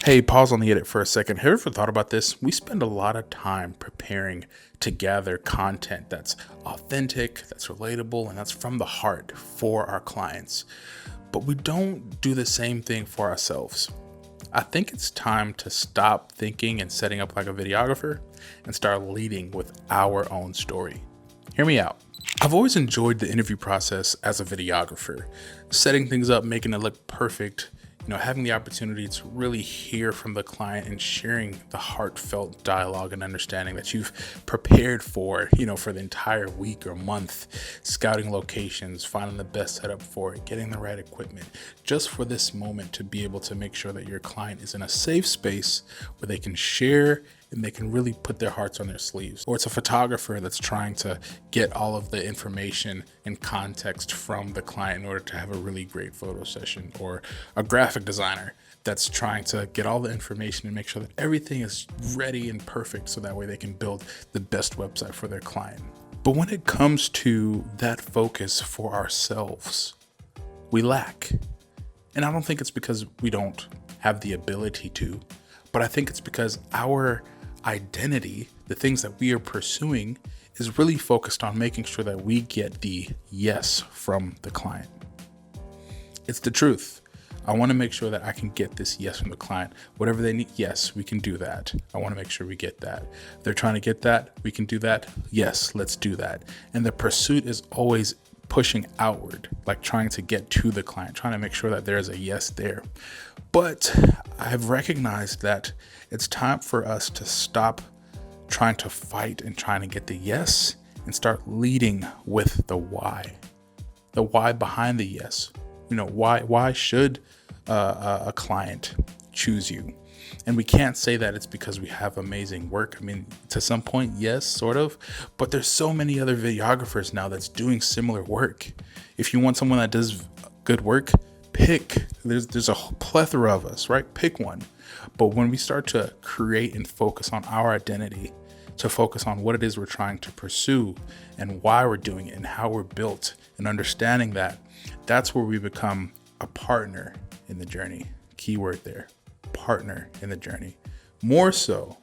Hey, pause on the edit for a second. Have you ever thought about this? We spend a lot of time preparing to gather content that's authentic, that's relatable, and that's from the heart for our clients. But we don't do the same thing for ourselves. I think it's time to stop thinking and setting up like a videographer and start leading with our own story. Hear me out. I've always enjoyed the interview process as a videographer, setting things up, making it look perfect, having the opportunity to really hear from the client and sharing the heartfelt dialogue and understanding that you've prepared for the entire week or month, scouting locations, finding the best setup for it, getting the right equipment, just for this moment to be able to make sure that your client is in a safe space where they can share and they can really put their hearts on their sleeves. Or it's a photographer that's trying to get all of the information and context from the client in order to have a really great photo session, or a graphic designer that's trying to get all the information and make sure that everything is ready and perfect so that way they can build the best website for their client. But when it comes to that focus for ourselves, we lack. And I don't think it's because we don't have the ability to, but I think it's because our identity, the things that we are pursuing, is really focused on making sure that we get the yes from the client. It's the truth. I want to make sure that I can get this yes from the client. Whatever they need, yes, we can do that. I want to make sure we get that. If they're trying to get that, we can do that. Yes, let's do that. And the pursuit is always pushing outward, like trying to get to the client, trying to make sure that there's a yes there. But I've recognized that it's time for us to stop trying to fight and trying to get the yes and start leading with the why behind the yes. Why should a client choose you? And we can't say that it's because we have amazing work. I mean, to some point, yes, sort of, but there's so many other videographers now that's doing similar work. If you want someone that does good work, there's a plethora of us, right? Pick one. But when we start to create and focus on our identity, to focus on what it is we're trying to pursue and why we're doing it and how we're built, and understanding that, that's where we become a partner in the journey. Keyword there, partner in the journey, more so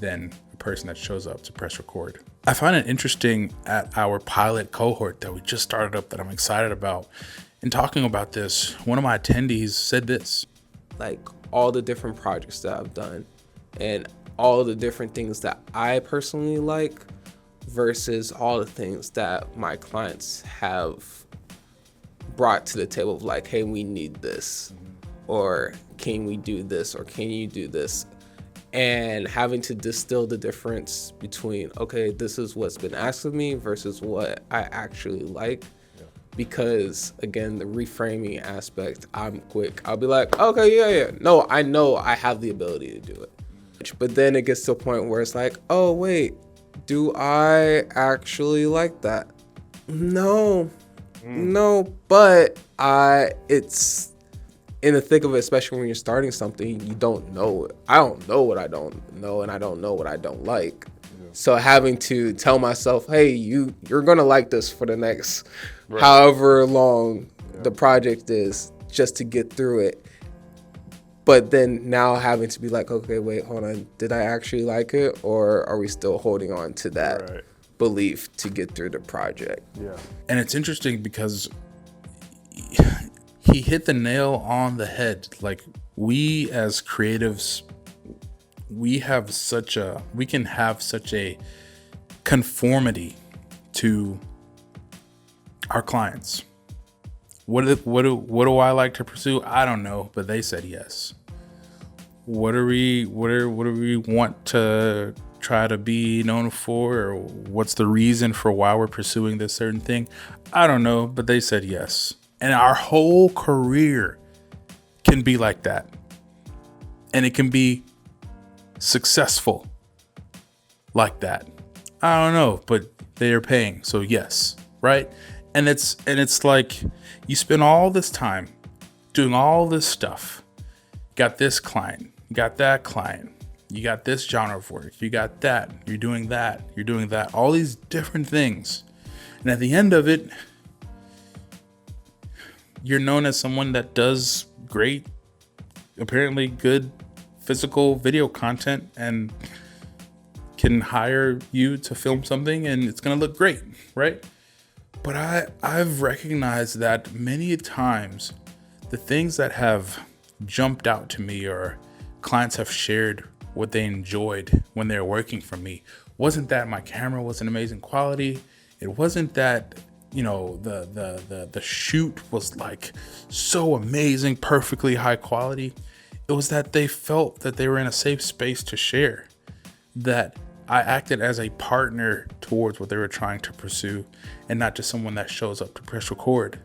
than a person that shows up to press record. I find it interesting at our pilot cohort that we just started up that I'm excited about. In talking about this, one of my attendees said this. Like all the different projects that I've done and all the different things that I personally like versus all the things that my clients have brought to the table of like, hey, we need this, or can we do this, or can you do this? And having to distill the difference between, okay, this is what's been asked of me versus what I actually like. Because again, the reframing aspect, I'm quick. I'll be like, okay, yeah. No, I know I have the ability to do it. But then it gets to a point where it's like, oh wait, do I actually like that? No, but it's in the thick of it, especially when you're starting something, you don't know. I don't know what I don't know, and I don't know what I don't like. Yeah. So having to tell myself, hey, you're gonna like this for the next however long the project is, just to get through it. But then now having to be like, okay, wait, hold on. Did I actually like it? Or are we still holding on to that belief to get through the project? Yeah. And it's interesting because he hit the nail on the head. Like, we as creatives, we can have such a conformity to our clients. What do I like to pursue? I don't know, but they said yes. What do we want to try to be known for, or what's the reason for why we're pursuing this certain thing? I don't know, but they said yes. And our whole career can be like that. And it can be successful like that. I don't know, but they are paying, so yes, right? And it's like you spend all this time doing all this stuff. Got this client, you got that client, you got this genre of work, you got that, you're doing that, all these different things. And at the end of it, you're known as someone that does great, apparently good physical video content and can hire you to film something and it's going to look great, right? But I've recognized that many times the things that have jumped out to me or clients have shared what they enjoyed when they're working for me wasn't that my camera was an amazing quality. It wasn't that, you know, the shoot was like so amazing, perfectly high quality. It was that they felt that they were in a safe space to share, that I acted as a partner towards what they were trying to pursue and not just someone that shows up to press record.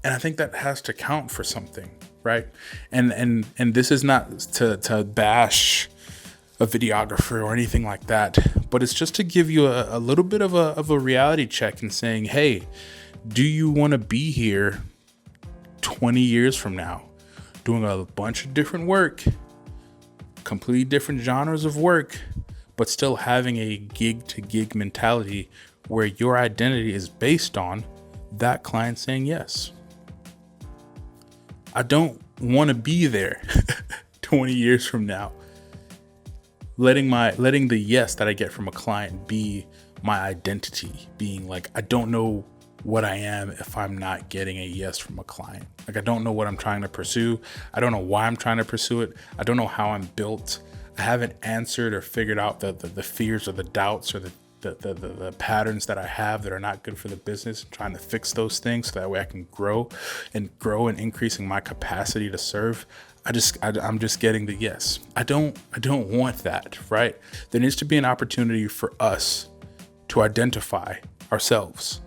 And I think that has to count for something, right? And this is not to bash a videographer or anything like that, but it's just to give you a little bit of a reality check and saying, hey, do you want to be here 20 years from now doing a bunch of different work, completely different genres of work, but still having a gig to gig mentality where your identity is based on that client saying yes? I don't want to be there 20 years from now, letting the yes that I get from a client be my identity, being like, I don't know what I am if I'm not getting a yes from a client. Like, I don't know what I'm trying to pursue. I don't know why I'm trying to pursue it. I don't know how I'm built. I haven't answered or figured out the fears or the doubts or the patterns that I have that are not good for the business. I'm trying to fix those things so that way I can grow and increasing my capacity to serve. I'm just getting the yes. I don't want that, right? There needs to be an opportunity for us to identify ourselves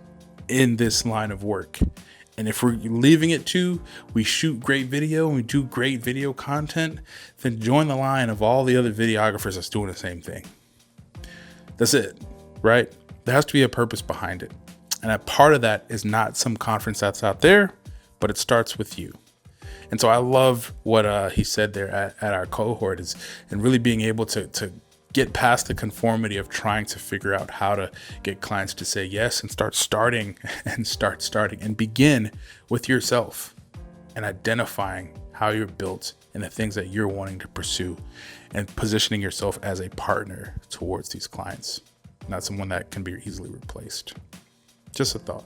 in this line of work. And if we're leaving it to, we shoot great video and we do great video content, then join the line of all the other videographers that's doing the same thing. That's it, right? There has to be a purpose behind it. And a part of that is not some conference that's out there, but it starts with you. And so I love what he said there at our cohort is, and really being able to get past the conformity of trying to figure out how to get clients to say yes and start starting and begin with yourself and identifying how you're built and the things that you're wanting to pursue and positioning yourself as a partner towards these clients, not someone that can be easily replaced. Just a thought.